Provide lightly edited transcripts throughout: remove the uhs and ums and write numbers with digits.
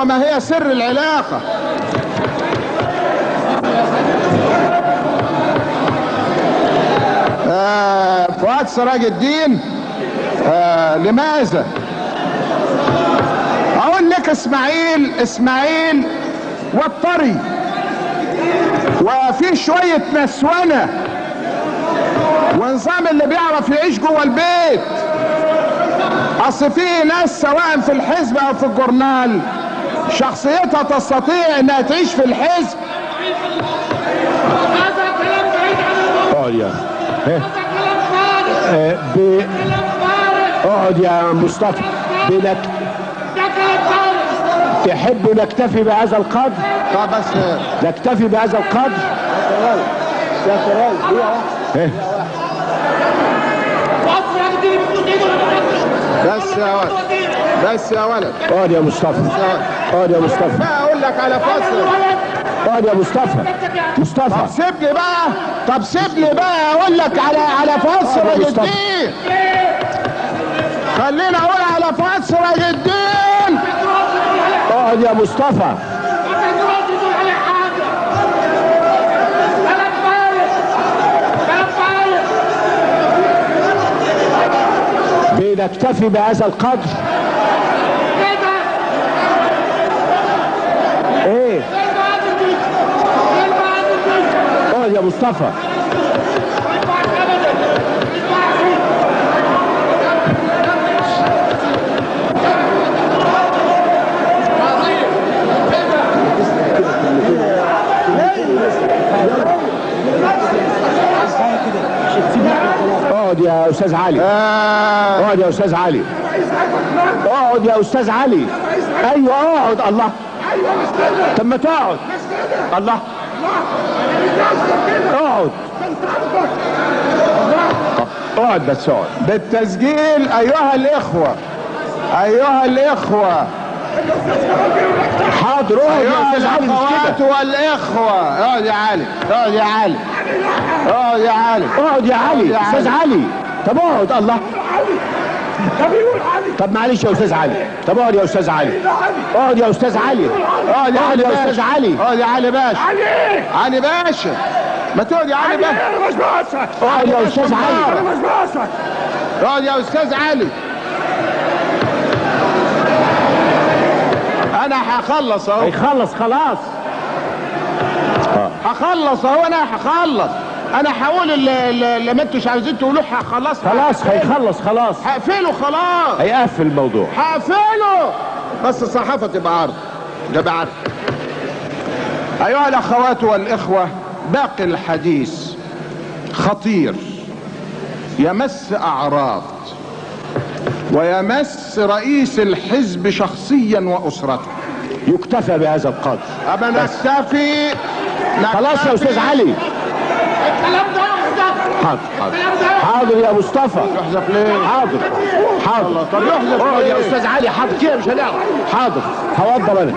وما هي سر العلاقة. فؤاد سراج الدين، لماذا؟ اقول لك اسماعيل والطري، وفي شوية نسونة ونظام اللي بيعرف يعيش جوه البيت. اصل في ناس سواء في الحزب او في الجورنال شخصيتها تستطيع انها تعيش في الحزب. اقعد يا اقعد يا مصطفى. تحب نكتفي بهذا القدر؟ طب بس نكتفي بهذا القدر. بس يا ولد اقعد يا مصطفى. اقعد يا مصطفى. بقى اقول لك على فصل. اقعد يا مصطفى. طب سيبني بقى اقول لك على فصل الدين. خليني اقول على فصل الدين. اقعد يا مصطفى. بنكتفي بهذا القدر. ايه اقعد يا مصطفى. اقعد يا استاذ علي. اقعد يا استاذ علي. اقعد يا استاذ علي. ايوه اقعد. الله، طب ما تقعد. الله، اقعد. اقعد بس اقعد. بالتسجيل ايها الاخوة. حاضر. اقعد يا استاذ علي. الاخوات والاخوة. اقعد يا علي. اقعد يا علي. استاذ علي. طب اقعد. الله، طب معلش يا استاذ علي. طب اقعد يا استاذ علي. اقعد يا استاذ علي. اقعد يا استاذ علي. اقعد يا علي باشا. علي باشا، ما تقعد يا علي باشا. اقعد يا استاذ علي. اقعد يا استاذ علي. انا هخلص اهو. هيخلص خلاص. هخلص اهو. انا هقول اللي ما انتوش عايزين تقولوه هخلص. خلاص هيخلص خلاص. هقفله خلاص. هيقفل الموضوع. هقفله بس الصحافة تبقى عارفة. ايها الاخوات والاخوة، باقي الحديث خطير، يمس اعراض ويمس رئيس الحزب شخصيا واسرته. يكتفى بهذا القدر. ابا نكتفي. خلاص يا استاذ علي. حاضر يا مصطفى. يحذف ليه؟ حاضر. طب يحذف اقعد يا استاذ علي. حاضر كده مش هنعرف. حاضر هوضب انا.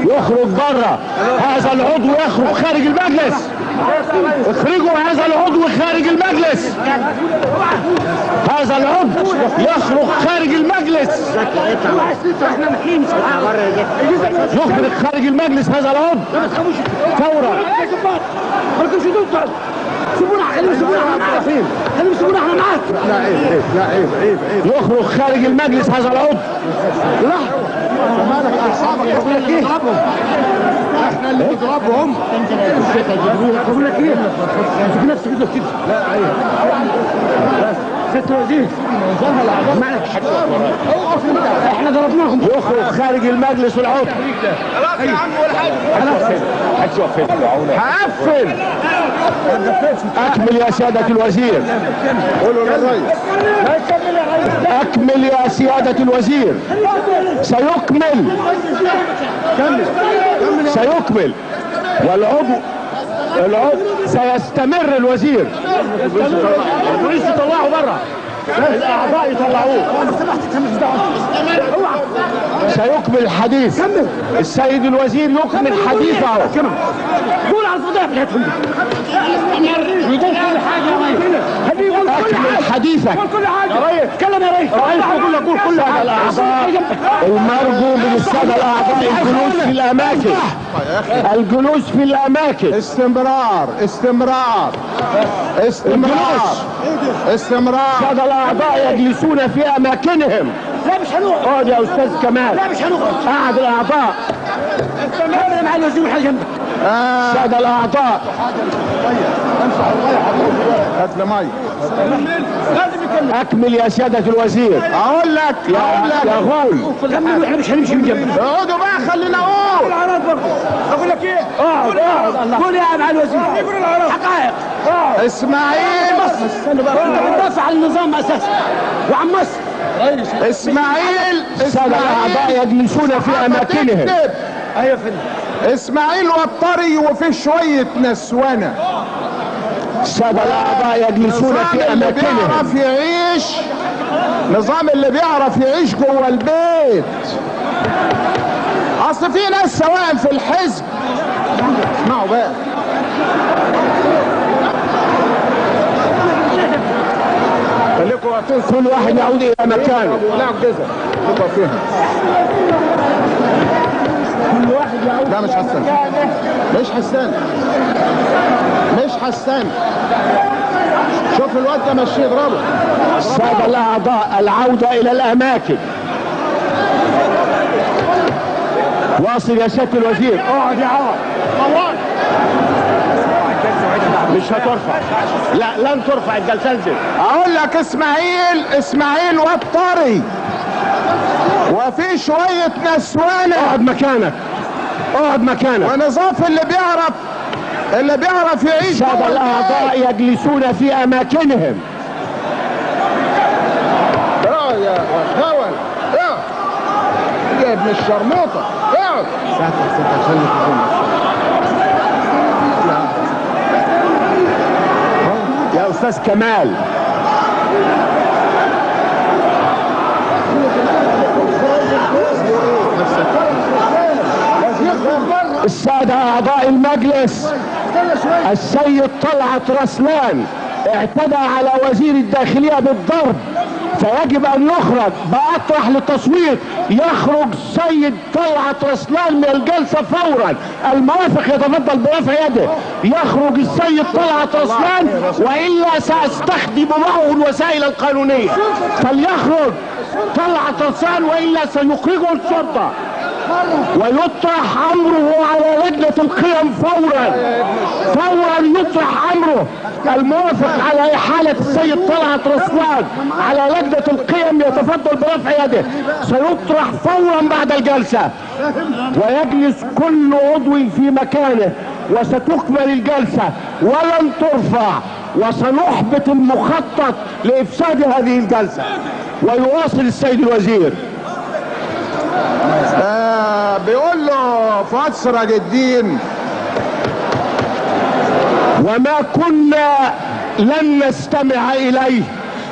يخرج بره. هذا العضو يخرج خارج المجلس. اخرجوا هذا العضو خارج المجلس. هذا العضو يخرج خارج المجلس. يخرج خارج المجلس هذا العضو فورا. سيبونا معاك. لا عيب. يخرج خارج المجلس هذا العضو. مالك اعصابك؟ احنا اللي بنضربهم. بقول لك ايه؟ امسك نفسك كده. لا عيب. ست وزير مالك احنا ضربناهم. يخرج خارج المجلس العضو. خلاص يا عم ولا حاجه. هقفل. اكمل يا سيادة الوزير. قولوا للرئيس. اكمل يا سيادة الوزير. سيكمل والعضو سيستمر الوزير. البوليس يطلعوا بره. الاعضاء يطلعوه. سيكمل الحديث. السيد الوزير يكمل حديثه. قول على الفضيحه بتاعتهم يقول كل حاجه يا ريس. اكمل حديثك. قول كل حاجه يا ريس. اتكلم يا ريس. قول كل حاجه. الاعضاء المرجو من الساده الاعضاء الجلوس في الاماكن. الجلوس في الاماكن. استمرار استمرار استمرار استمرار. الساده الاعضاء يجلسون في اماكنهم. لا مش هنقعد. اقعد يا استاذ كمال. لا مش هنقعد. قعد الاعضاء. استمرار مع الوزير والحاجه جنبك. الساده الاعضاء. هات لي ميه. لازم يكمل. اكمل يا سياده الوزير. اقول لك يا غول. كمل واحنا مش هنمشي من جنبك. اقعدوا بقى خلينا اقول. العراض برضه. اقول لك ايه؟ اقعد قول يا مع الوزير. حقائق. اسماعيل استنوا بقى. انت بتدافع عن النظام اساسا وعن مصر. اسماعيل الساده الاعضاء يجلسون في اماكنهم. ايوه فندم. اسماعيل والطري وفي شويه نسوانه. الساده الاعضاء يجلسون في اللي اماكنهم. بيعرف يعيش، نظام اللي بيعرف يعيش جوه البيت. اصل في ناس سواء في الحزب، اسمعوا بقى، خليكم واقفين كل واحد يعود الى مكانه. لا جزء خليكم واقفين. كل واحد يعود. لا مش حسان، مش حسان، مش حسان. شوف الواد ده ماشي يضربه. الساده الاعضاء العوده الى الاماكن. واصل يا سياده الوزير. اقعد يا عوض. مش هترفع. لا لن ترفع الجلسه. انزل. اقول لك اسماعيل والطري وفي شويه نسوانه. اقعد مكانك. اقعد مكانك. ونظاف اللي بيعرف يعيش. الساده الاعضاء يجلسون في اماكنهم. يا خول يا ابن الشرموطه اقعد. يا استاذ كمال. السادة أعضاء المجلس، السيد طلعت رسلان اعتدى على وزير الداخلية بالضرب، فيجب أن يخرج. بأطرح للتصويت. يخرج السيد طلعت رسلان من الجلسة فورا. الموافق يتفضل برفع يده. يخرج السيد طلعت رسلان وإلا سأستخدم معه الوسائل القانونية. فليخرج طلعت رسلان وإلا سيخرجه الشرطة ويطرح امره على لجنة القيم فورا. يطرح امره. الموافق على احالة السيد طلعت رسلان على لجنة القيم يتفضل برفع يده. سيطرح فورا بعد الجلسة ويجلس كل عضو في مكانه، وستكمل الجلسة ولن ترفع، وسنحبط المخطط لافساد هذه الجلسة. ويواصل السيد الوزير. بيقول له فؤاد سراج الدين: وما كنا لن نستمع إليه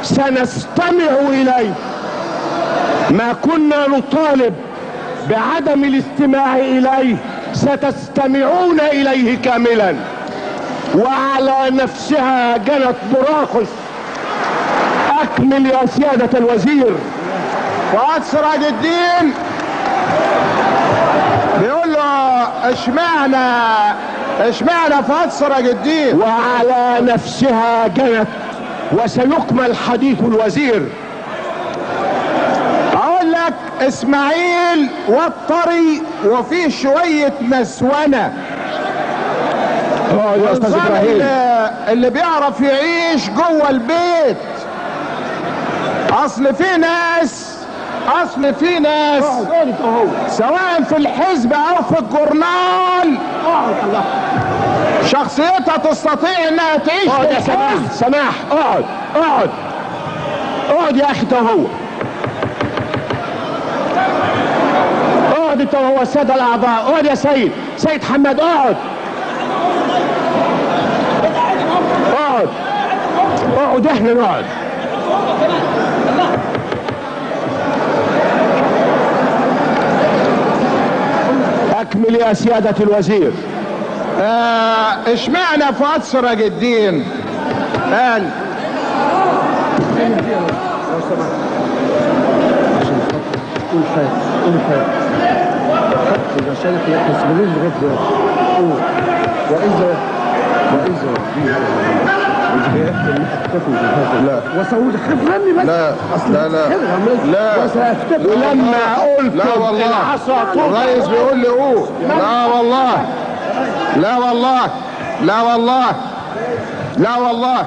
سنستمع إليه. ما كنا نطالب بعدم الاستماع إليه ستستمعون إليه كاملا. وعلى نفسها جنت براقص. أكمل يا سيادة الوزير. فؤاد سراج الدين بيقول له اشمعنى فؤاد سراج الدين؟ وعلى نفسها جنت. وسيكمل حديث الوزير. اقول لك اسماعيل والطري وفيه شوية نسوانة. يا استاذ ابراهيم، اللي بيعرف يعيش جوه البيت. اصل في ناس سواء في الحزب او في الجورنال شخصيتها تستطيع انها تعيش في الحزب. سماح اقعد يا اخي. هو اقعد انت وهو الساده الاعضاء. اقعد يا سيد حماد. اقعد احنا نقعد. اكمل يا سيادة الوزير. اشمعنى فؤاد سراج الدين قال قول حاجة قول حاجة رسالة يحسبين لغاية دلوقتي. وإذا لا وسأقول خفني بس. لا ولما قلت لا والله الرئيس بيقول لي قول. لا والله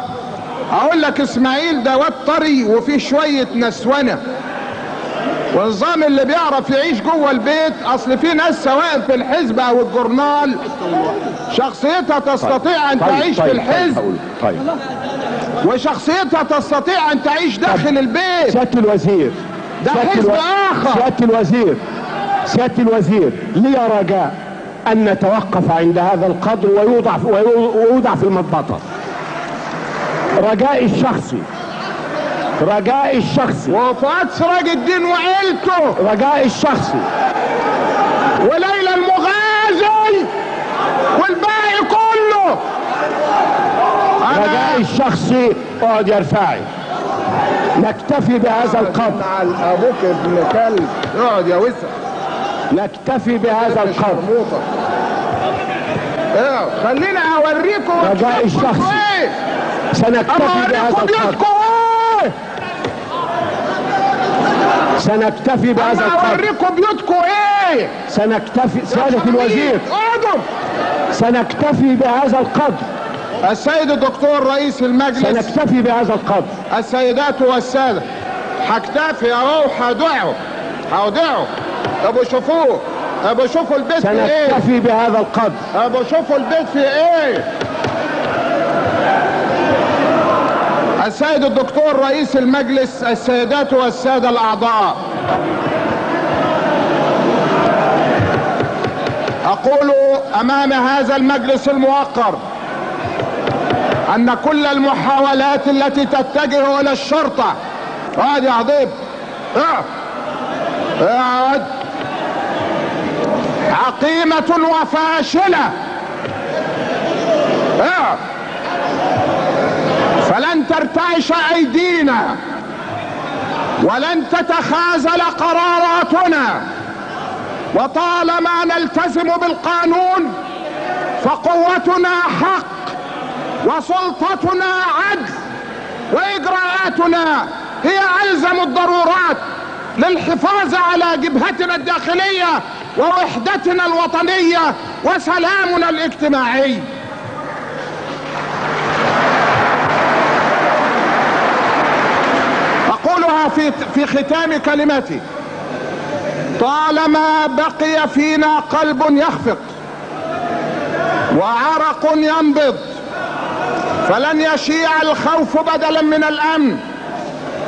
اقول لك اسماعيل ده واد طري وفيه شويه نسونه، والنظام اللي بيعرف يعيش جوه البيت. اصل في ناس سواء في الحزب او الجورنال شخصيتها تستطيع ان تعيش في الحزب، وشخصيتها تستطيع ان تعيش داخل البيت. سيادة الوزير ده حزب اخر. سيادة الوزير لي رجاء ان نتوقف عند هذا القدر ويوضع في المضبطة. رجائي الشخصي وفؤاد سراج الدين وعيلته، رجائي الشخصي وليلى المغازي والباقي كله. رجائي الشخصي. اقعد يا رفاعي. نكتفي بهذا القدر. ابوك ابن كلب. اقعد يا وسع. نكتفي بهذا القدر. خلينا اوريكم رجائي الشخصي. سنكتفي بهذا القدر. سنكتفي بهذا القدر. اوريكم بيوتكم ايه. سنكتفي سيادة الوزير. سنكتفي بهذا القدر. السيد الدكتور رئيس المجلس. سنكتفي بهذا القدر. السيدات والسادة، هكتفي اهو. هودعه. ابو شوفوا البيت في ايه. سنكتفي بهذا القدر. ابو شوفوا البيت في ايه. السيد الدكتور رئيس المجلس، السيدات والسادة الأعضاء، أقول أمام هذا المجلس الموقر أن كل المحاولات التي تتجه إلى الشرطة، اقعد يا عضيب، اقعد، عقيمة وفاشلة. فلن ترتعش ايدينا ولن تتخاذل قراراتنا، وطالما نلتزم بالقانون فقوتنا حق وسلطتنا عدل، واجراءاتنا هي الزم الضرورات للحفاظ على جبهتنا الداخلية ووحدتنا الوطنية وسلامنا الاجتماعي. أقولها في ختام كلمتي: طالما بقي فينا قلب يخفق وعرق ينبض فلن يشيع الخوف بدلا من الأمن،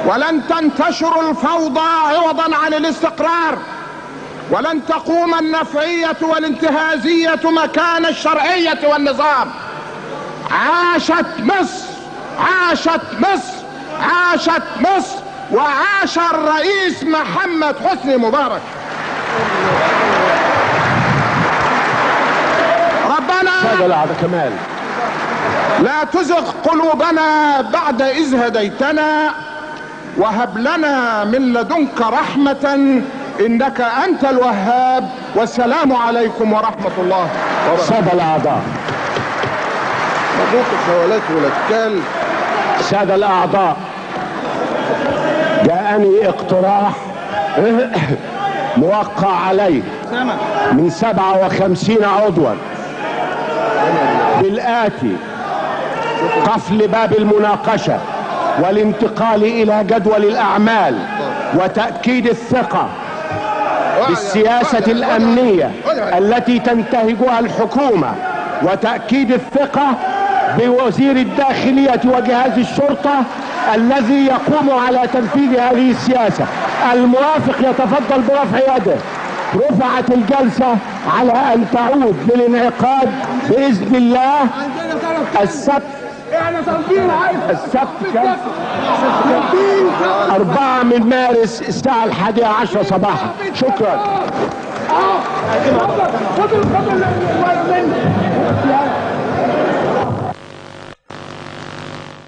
ولن تنتشر الفوضى عوضا عن الاستقرار، ولن تقوم النفعية والانتهازية مكان الشرعية والنظام. عاشت مصر، عاشت مصر، عاشت مصر، وعاش الرئيس محمد حسني مبارك. ربنا كمال لا تزغ قلوبنا بعد إذ هديتنا، وهب لنا من لدنك رحمة إنك أنت الوهاب. والسلام عليكم ورحمة الله وبركاته. سادة الأعضاء، مبروك الخوالات والأتكال. سادة الأعضاء، جاءني اقتراح موقع عليه من 57 عضوا بالآتي: قفل باب المناقشة والانتقال إلى جدول الأعمال وتأكيد الثقة بالسياسة الأمنية التي تنتهجها الحكومة، وتأكيد الثقة بوزير الداخلية وجهاز الشرطة الذي يقوم على تنفيذ هذه السياسة. الموافق يتفضل برفع يده. رفعت الجلسة على أن تعود للانعقاد بإذن الله السبت 4 من مارس الساعة 11 صباحا. شكرا. خد الخبر مني